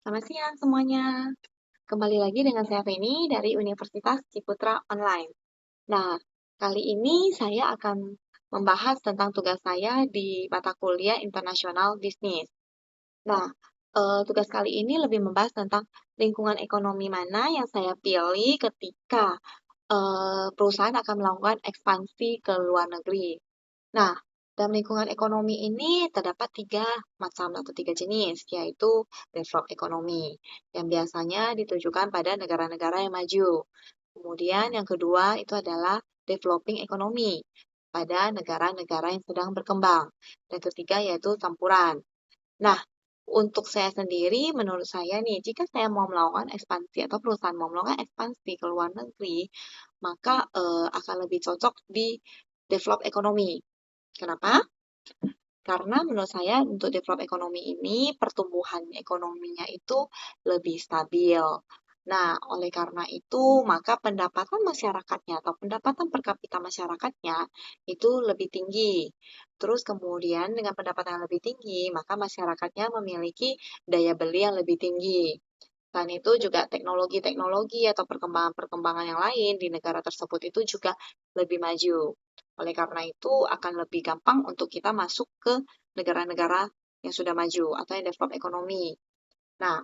Selamat siang semuanya. Kembali lagi dengan saya Feni dari Universitas Ciputra Online. Nah, kali ini saya akan membahas tentang tugas saya di mata kuliah International Business. Nah, tugas kali ini lebih membahas tentang lingkungan ekonomi mana yang saya pilih ketika perusahaan akan melakukan ekspansi ke luar negeri. Nah, dalam lingkungan ekonomi ini terdapat tiga macam atau tiga jenis, yaitu developed ekonomi, yang biasanya ditujukan pada negara-negara yang maju. Kemudian yang kedua itu adalah developing ekonomi, pada negara-negara yang sedang berkembang. Dan ketiga yaitu campuran. Nah, untuk saya sendiri, menurut saya nih, jika saya mau melakukan ekspansi atau perusahaan mau melakukan ekspansi ke luar negeri, maka akan lebih cocok di develop ekonomi. Kenapa? Karena menurut saya untuk develop ekonomi ini pertumbuhan ekonominya itu lebih stabil. Nah, oleh karena itu, maka pendapatan masyarakatnya atau pendapatan per kapita masyarakatnya itu lebih tinggi. Terus kemudian dengan pendapatan yang lebih tinggi, maka masyarakatnya memiliki daya beli yang lebih tinggi. Selain itu juga teknologi-teknologi atau perkembangan-perkembangan yang lain di negara tersebut itu juga lebih maju. Oleh karena itu akan lebih gampang untuk kita masuk ke negara-negara yang sudah maju atau yang develop ekonomi. Nah,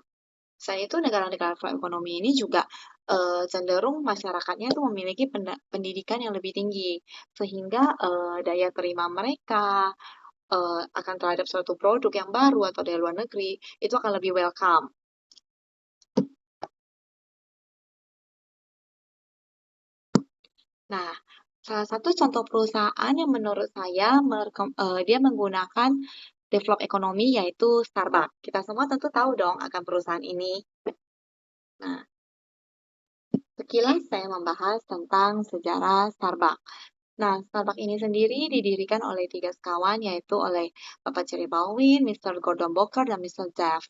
selain itu negara-negara develop ekonomi ini juga cenderung masyarakatnya itu memiliki pendidikan yang lebih tinggi sehingga daya terima mereka akan terhadap suatu produk yang baru atau dari luar negeri itu akan lebih welcome. Nah, salah satu contoh perusahaan yang menurut saya dia menggunakan develop ekonomi yaitu Starbucks. Kita semua tentu tahu dong akan perusahaan ini. Nah, sekilas saya membahas tentang sejarah Starbucks. Nah, Starbucks ini sendiri didirikan oleh tiga sekawan, yaitu oleh Bapak Jerry Baldwin, Mr. Gordon Booker, dan Mr. Jeff.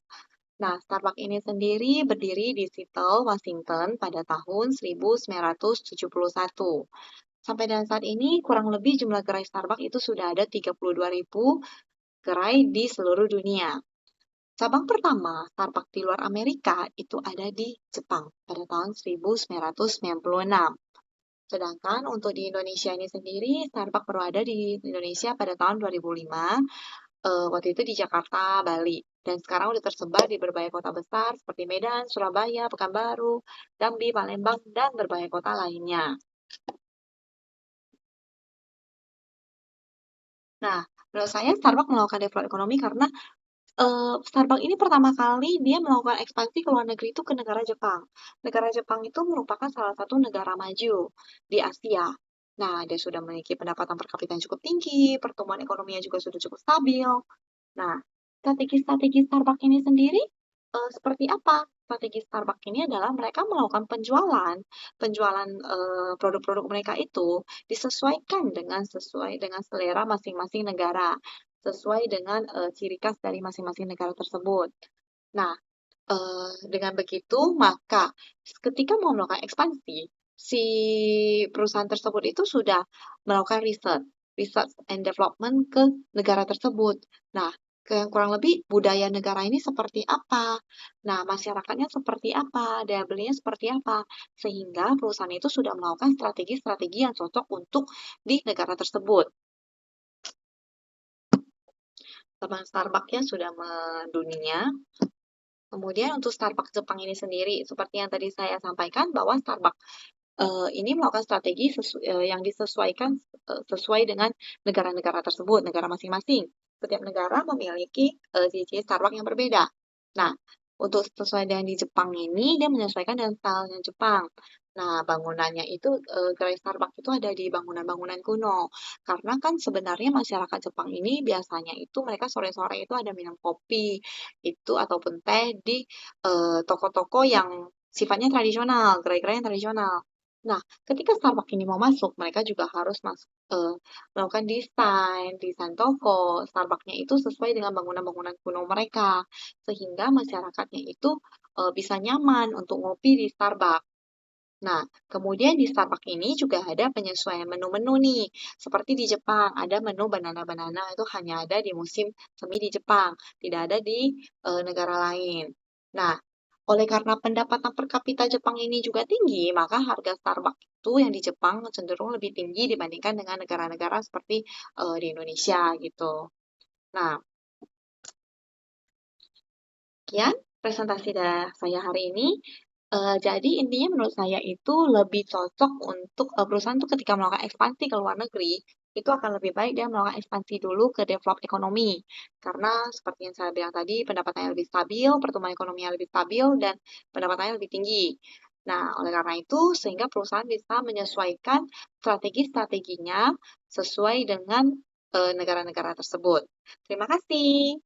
Nah, Starbucks ini sendiri berdiri di Seattle, Washington pada tahun 1971. Sampai dengan saat ini, kurang lebih jumlah gerai Starbucks itu sudah ada 32.000 gerai di seluruh dunia. Cabang pertama Starbucks di luar Amerika itu ada di Jepang pada tahun 1996. Sedangkan untuk di Indonesia ini sendiri, Starbucks baru ada di Indonesia pada tahun 2005, waktu itu di Jakarta, Bali. Dan sekarang udah tersebar di berbagai kota besar seperti Medan, Surabaya, Pekanbaru, Jambi, Palembang, dan berbagai kota lainnya. Nah, menurut saya Starbucks melakukan develop ekonomi karena Starbucks ini pertama kali dia melakukan ekspansi ke luar negeri itu ke negara Jepang. Negara Jepang itu merupakan salah satu negara maju di Asia. Nah, dia sudah memiliki pendapatan per kapita yang cukup tinggi, pertumbuhan ekonominya juga sudah cukup stabil. Nah, strategi-strategi Starbucks ini sendiri seperti apa? Strategi Starbucks ini adalah mereka melakukan penjualan, penjualan produk-produk mereka itu disesuaikan sesuai dengan selera masing-masing negara, sesuai dengan ciri khas dari masing-masing negara tersebut. Nah, dengan begitu maka ketika mau melakukan ekspansi, si perusahaan tersebut itu sudah melakukan research and development ke negara tersebut. Nah, yang kurang lebih budaya negara ini seperti apa, nah masyarakatnya seperti apa, daya belinya seperti apa, sehingga perusahaan itu sudah melakukan strategi-strategi yang cocok untuk di negara tersebut. Teman Starbucks-nya sudah mendunia. Kemudian untuk Starbucks Jepang ini sendiri, seperti yang tadi saya sampaikan bahwa Starbucks ini melakukan strategi yang disesuaikan sesuai dengan negara-negara tersebut, negara masing-masing. Setiap negara memiliki ciri-ciri Starbucks yang berbeda. Nah, untuk sesuai dengan di Jepang ini, dia menyesuaikan dengan stylenya Jepang. Nah, bangunannya itu, gerai Starbucks itu ada di bangunan-bangunan kuno. Karena kan sebenarnya masyarakat Jepang ini biasanya itu mereka sore-sore itu ada minum kopi itu ataupun teh di toko-toko yang sifatnya tradisional, gerai-gerai yang tradisional. Nah, ketika Starbucks ini mau masuk, mereka juga harus melakukan desain toko Starbucks-nya itu sesuai dengan bangunan-bangunan kuno mereka, sehingga masyarakatnya itu bisa nyaman untuk ngopi di Starbucks. Nah, kemudian di Starbucks ini juga ada penyesuaian menu-menu nih. Seperti di Jepang, ada menu banana-banana itu hanya ada di musim semi di Jepang, tidak ada di negara lain. Nah, oleh karena pendapatan per kapita Jepang ini juga tinggi, maka harga Starbucks itu yang di Jepang cenderung lebih tinggi dibandingkan dengan negara-negara seperti di Indonesia gitu. Nah, sekian presentasi dari saya hari ini. Jadi intinya menurut saya itu lebih cocok untuk perusahaan tuh ketika melakukan ekspansi ke luar negeri, itu akan lebih baik dia melakukan ekspansi dulu ke develop ekonomi. Karena seperti yang saya bilang tadi, pendapatannya lebih stabil, pertumbuhan ekonominya lebih stabil, dan pendapatannya lebih tinggi. Nah, oleh karena itu, sehingga perusahaan bisa menyesuaikan strategi-strateginya sesuai dengan negara-negara tersebut. Terima kasih.